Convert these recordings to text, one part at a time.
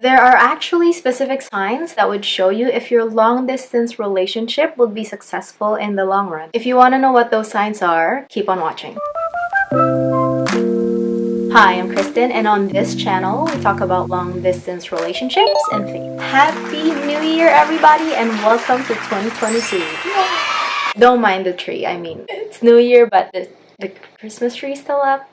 There are actually specific signs that would show you if your long-distance relationship will be successful in the long run. If you want to know what those signs are, keep on watching. Hi, I'm Kristen, and on this channel, we talk about long-distance relationships and faith. Happy New Year, everybody, and welcome to 2022. Don't mind the tree. I mean, it's New Year, but the Christmas tree is still up.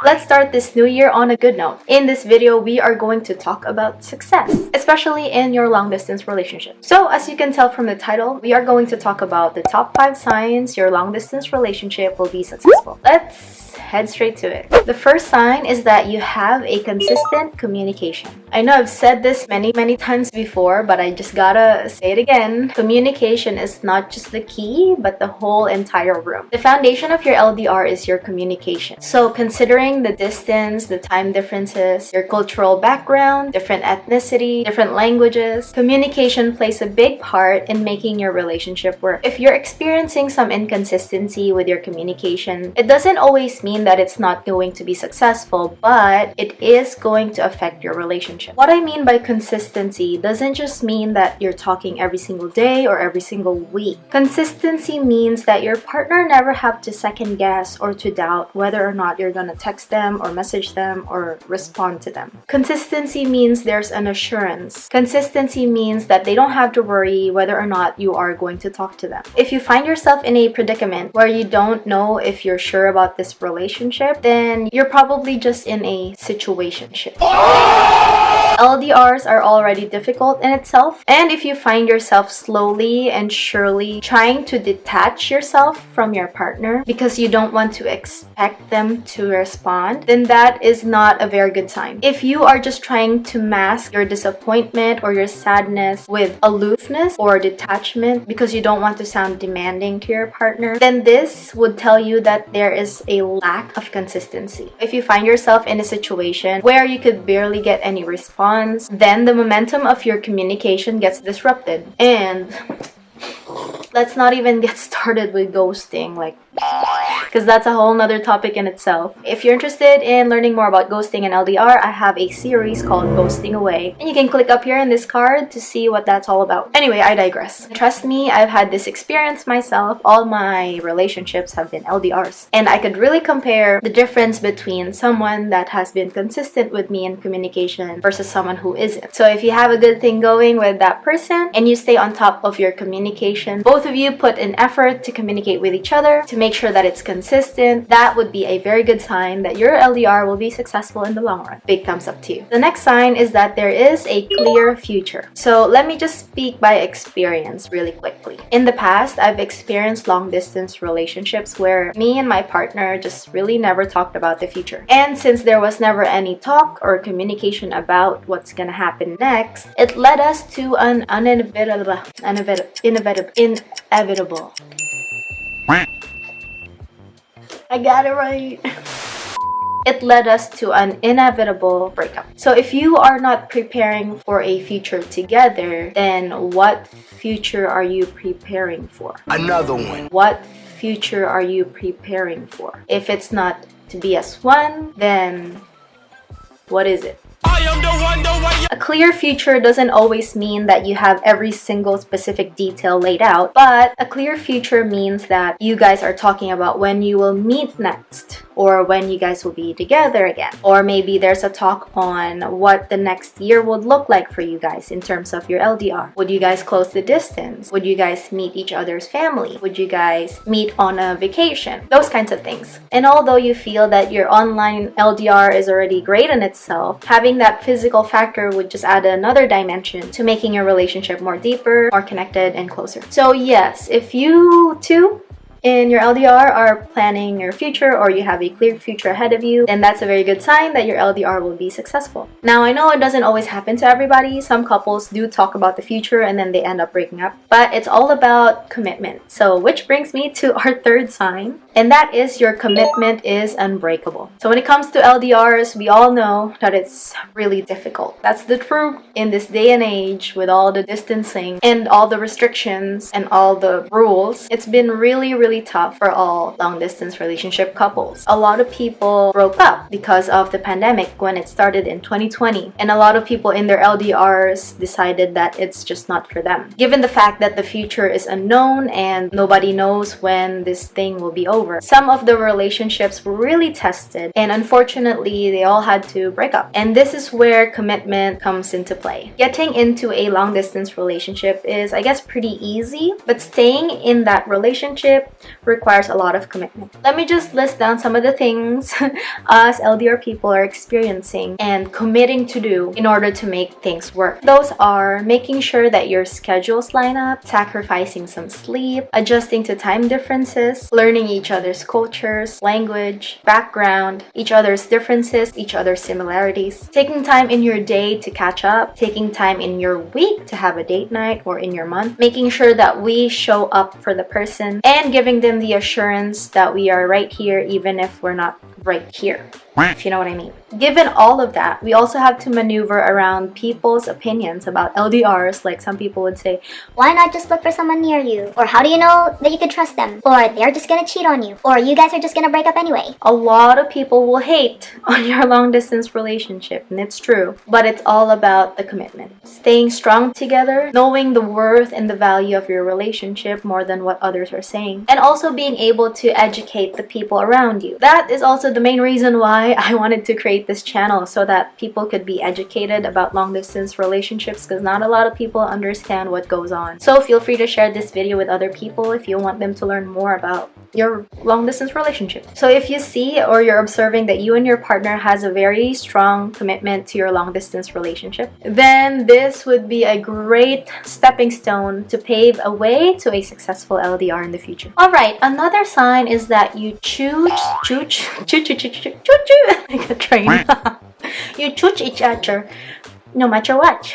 Let's start this new year on a good note. In this video, we are going to talk about success, especially in your long-distance relationship. So, as you can tell from the title, we are going to talk about the top 5 signs your long-distance relationship will be successful. Let's head straight to it. The first sign is that you have a consistent communication. I know I've said this many times before, but I just gotta say it again. Communication is not just the key, but the whole entire room. The foundation of your LDR is your communication. So considering the distance, the time differences, your cultural background, different ethnicity, different languages, communication plays a big part in making your relationship work. If you're experiencing some inconsistency with your communication, it doesn't always mean that it's not going to be successful, but it is going to affect your relationship. What I mean by consistency doesn't just mean that you're talking every single day or every single week. Consistency means that your partner never have to second guess or to doubt whether or not you're gonna text them or message them or respond to them. Consistency means there's an assurance. Consistency means that they don't have to worry whether or not you are going to talk to them. If you find yourself in a predicament where you don't know if you're sure about this relationship, then you're probably just in a situationship. LDRs are already difficult in itself, and if you find yourself slowly and surely trying to detach yourself from your partner because you don't want to expect them to respond, then that is not a very good sign. If you are just trying to mask your disappointment or your sadness with aloofness or detachment because you don't want to sound demanding to your partner, then this would tell you that there is a lack of consistency. If you find yourself in a situation where you could barely get any response, then the momentum of your communication gets disrupted. And let's not even get started with ghosting, because that's a whole nother topic in itself. If you're interested in learning more about ghosting and LDR, I have a series called Ghosting Away, and you can click up here in this card to see what that's all about. Anyway, I digress. Trust me, I've had this experience myself. All my relationships have been LDRs, and I could really compare the difference between someone that has been consistent with me in communication versus someone who isn't. So if you have a good thing going with that person and you stay on top of your communication, both of you put in effort to communicate with each other to make sure that it's consistent, that would be a very good sign that your LDR will be successful in the long run. Big thumbs up to you. The next sign is that there is a clear future. So let me just speak by experience really quickly. In the past, I've experienced long distance relationships where me and my partner just really never talked about the future. And since there was never any talk or communication about what's gonna happen next, it led us to an inevitable. I got it right. It led us to an inevitable breakup. So if you are not preparing for a future together, then what future are you preparing for? Another one. What future are you preparing for? If it's not to be as one, then what is it? A clear future doesn't always mean that you have every single specific detail laid out, but a clear future means that you guys are talking about when you will meet next, or when you guys will be together again. Or maybe there's a talk on what the next year would look like for you guys in terms of your LDR. Would you guys close the distance? Would you guys meet each other's family? Would you guys meet on a vacation? Those kinds of things. And although you feel that your online LDR is already great in itself, having that physical factor would just add another dimension to making your relationship more deeper, more connected, and closer. So yes, if you too in your LDR are planning your future, or you have a clear future ahead of you, then that's a very good sign that your LDR will be successful. Now, I know it doesn't always happen to everybody. Some couples do talk about the future and then they end up breaking up, but it's all about commitment. So which brings me to our third sign, and that is your commitment is unbreakable. So when it comes to LDRs, we all know that it's really difficult. That's the truth in this day and age with all the distancing and all the restrictions and all the rules. It's been really really tough for all long distance relationship couples. A lot of people broke up because of the pandemic when it started in 2020, and a lot of people in their LDRs decided that it's just not for them. Given the fact that the future is unknown and nobody knows when this thing will be over, some of the relationships were really tested, and unfortunately they all had to break up. And this is where commitment comes into play. Getting into a long distance relationship is, I guess, pretty easy, but staying in that relationship requires a lot of commitment. Let me just list down some of the things us LDR people are experiencing and committing to do in order to make things work. Those are making sure that your schedules line up, sacrificing some sleep, adjusting to time differences, learning each other's cultures, language, background, each other's differences, each other's similarities, taking time in your day to catch up, taking time in your week to have a date night or in your month, making sure that we show up for the person and giving them the assurance that we are right here even if we're not right here, if you know what I mean. Given all of that, we also have to maneuver around people's opinions about LDRs. Like some people would say, why not just look for someone near you? Or how do you know that you can trust them? Or they're just gonna cheat on you? Or you guys are just gonna break up anyway? A lot of people will hate on your long distance relationship, and it's true, but it's all about the commitment. Staying strong together, knowing the worth and the value of your relationship more than what others are saying, and also being able to educate the people around you. That is also the main reason why I wanted to create this channel, so that people could be educated about long distance relationships, because not a lot of people understand what goes on. So feel free to share this video with other people if you want them to learn more about your long distance relationship. So if you see or you're observing that you and your partner has a very strong commitment to your long distance relationship, then this would be a great stepping stone to pave a way to a successful LDR in the future. Alright, another sign is that you like a train. You choose each other no matter what.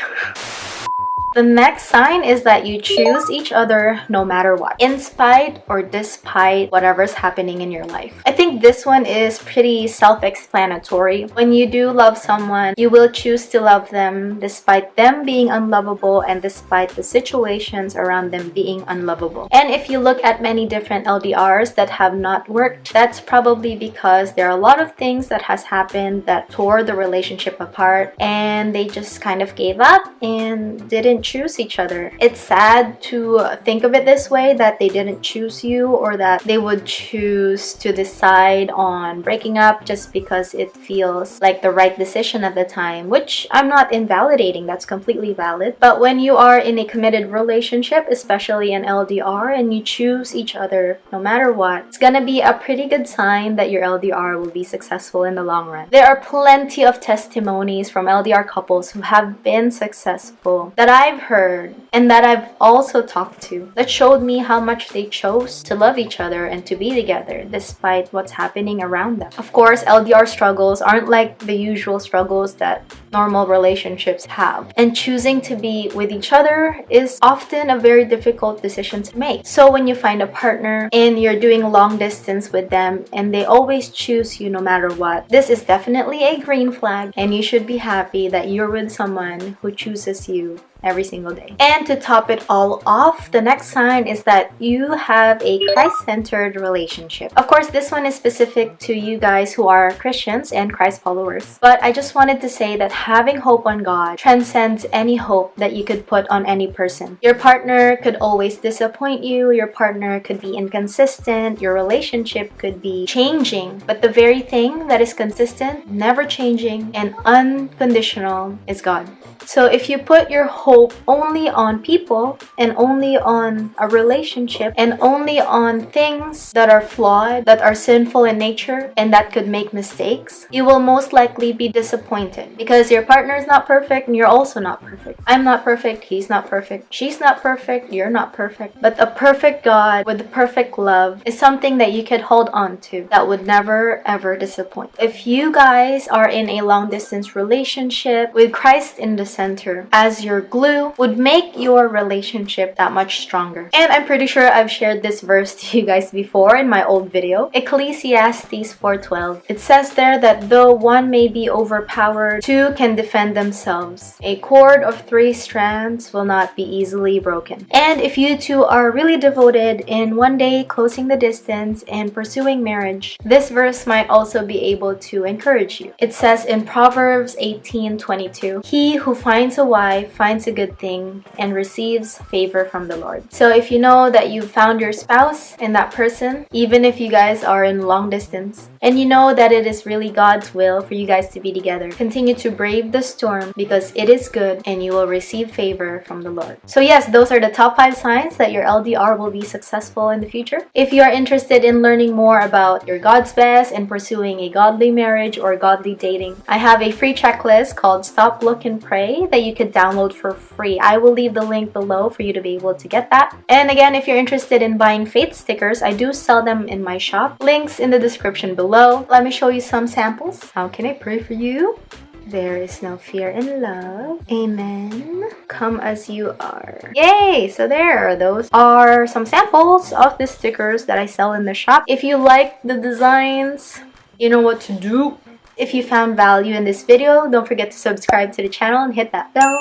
The next sign is that you choose each other no matter what, in spite or despite whatever's happening in your life. I think this one is pretty self-explanatory. When you do love someone, you will choose to love them despite them being unlovable and despite the situations around them being unlovable. And if you look at many different LDRs that have not worked, that's probably because there are a lot of things that has happened that tore the relationship apart, and they just kind of gave up and didn't choose each other. It's sad to think of it this way, that they didn't choose you, or that they would choose to decide on breaking up just because it feels like the right decision at the time, which I'm not invalidating. That's completely valid. But when you are in a committed relationship, especially an LDR, and you choose each other no matter what, it's gonna be a pretty good sign that your LDR will be successful in the long run. There are plenty of testimonies from LDR couples who have been successful that I've heard and that I've also talked to, that showed me how much they chose to love each other and to be together despite what's happening around them. Of course, LDR struggles aren't like the usual struggles that normal relationships have, and choosing to be with each other is often a very difficult decision to make. So when you find a partner and you're doing long distance with them and they always choose you no matter what, this is definitely a green flag, and you should be happy that you're with someone who chooses you every single day. And to top it all off, the next sign is that you have a Christ-centered relationship. Of course, this one is specific to you guys who are Christians and Christ followers, but I just wanted to say that having hope on God transcends any hope that you could put on any person. Your partner could always disappoint you, your partner could be inconsistent, your relationship could be changing, but the very thing that is consistent, never changing, and unconditional is God. So if you put your hope only on people and only on a relationship and only on things that are flawed, that are sinful in nature, and that could make mistakes, you will most likely be disappointed, because your partner is not perfect and you're also not perfect. I'm not perfect, he's not perfect, she's not perfect, you're not perfect. But a perfect God with the perfect love is something that you could hold on to that would never ever disappoint. If you guys are in a long distance relationship with Christ in the center as your glue, glue would make your relationship that much stronger. And I'm pretty sure I've shared this verse to you guys before in my old video. Ecclesiastes 4:12. It says there that though one may be overpowered, two can defend themselves. A cord of 3 strands will not be easily broken. And if you two are really devoted in one day closing the distance and pursuing marriage, this verse might also be able to encourage you. It says in Proverbs 18:22, "He who finds a wife finds a good thing and receives favor from the Lord." So if you know that you found your spouse and that person, even if you guys are in long distance, and you know that it is really God's will for you guys to be together, continue to brave the storm because it is good and you will receive favor from the Lord. So yes, those are the top 5 signs that your LDR will be successful in the future. If you are interested in learning more about your God's best and pursuing a godly marriage or godly dating, I have a free checklist called Stop, Look, and Pray that you can download for free. I will leave the link below for you to be able to get that. And again, if you're interested in buying faith stickers, I do sell them in my shop. Links in the description below. Let me show you some samples. How can I pray for you? There is no fear in love. Amen. Come as you are. Yay! So there, those are some samples of the stickers that I sell in the shop. If you like the designs, you know what to do. If you found value in this video, don't forget to subscribe to the channel and hit that bell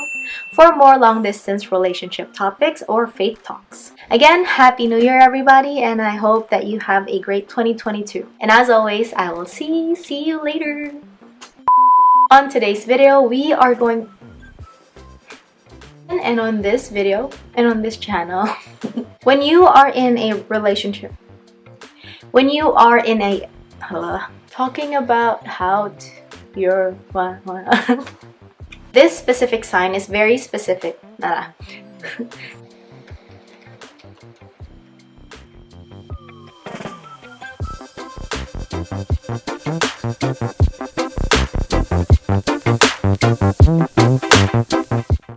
for more long-distance relationship topics or faith talks. Again, Happy New Year, everybody, and I hope that you have a great 2022. And as always, I will see you later. On today's video, we are going... And on this video, and on this channel, when you are in a relationship, when you are in a... talking about how you're... This specific sign is very specific.